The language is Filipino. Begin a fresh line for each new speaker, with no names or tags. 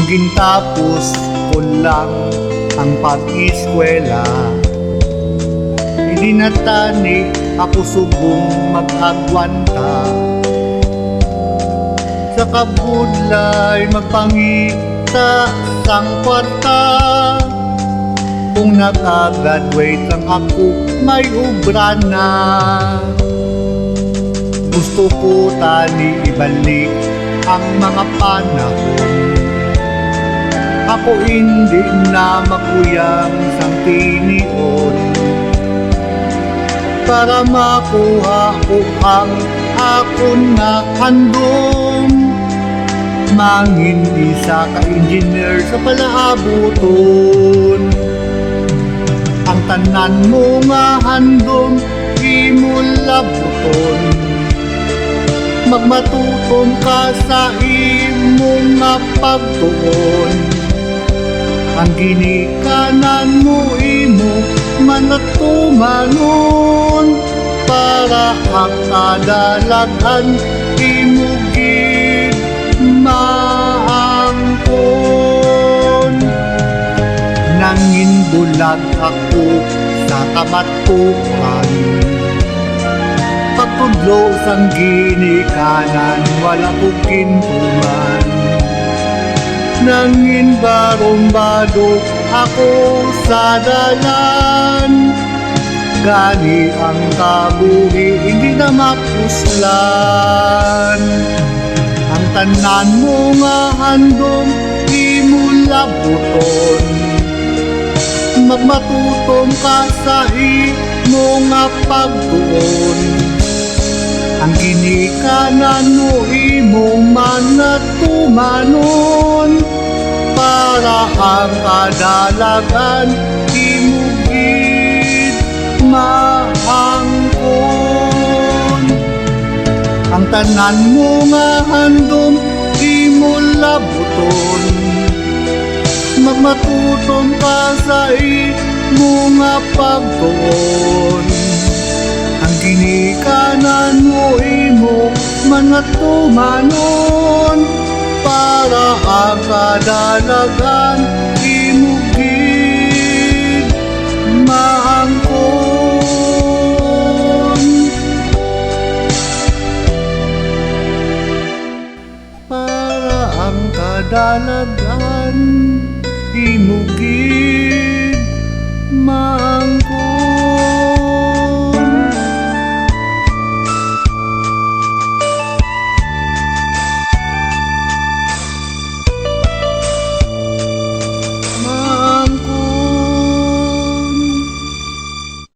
gintapos ko lang ang pag-eskwela. Hindi na tani ako subong mag-agwanta. Sa kabudlay magpangita sang kwarta. Kung nakagraduate lang ako, may ubra na. Gusto ko tani ibalik ang mga panahon. Ako hindi na makuyang sang tinion. Para makuha ko ang akon na handom. Mangin isa ka engineer sa palaabuton. Ang tanan mo nga handom, imulabuton. Magmatutom ka sa imong nga pagtuon. Ang ginikanan mo imo manatumanon. Para ang kadalagan imugid maangkon. Nangin bulag ako sa kamatukan. Pagtudlo sang ginikanan wala ko kintuman. Nangin barumbado ako sa dalan. Gani ang kabuhi hindi na mapuslan. Ang tanan mo nga handom imulabuton. Magmatutom ka sa imo nga pagtuon. Ang ginikanan mo imong manatumanon. Para ang kadalagan imugid maangkon. Ang tanan mo nga handom imulabuton. Magmatutom ka sa imo nga pagtuon. Ang ginikanan mo imo manatumanon. Para ang kadalagan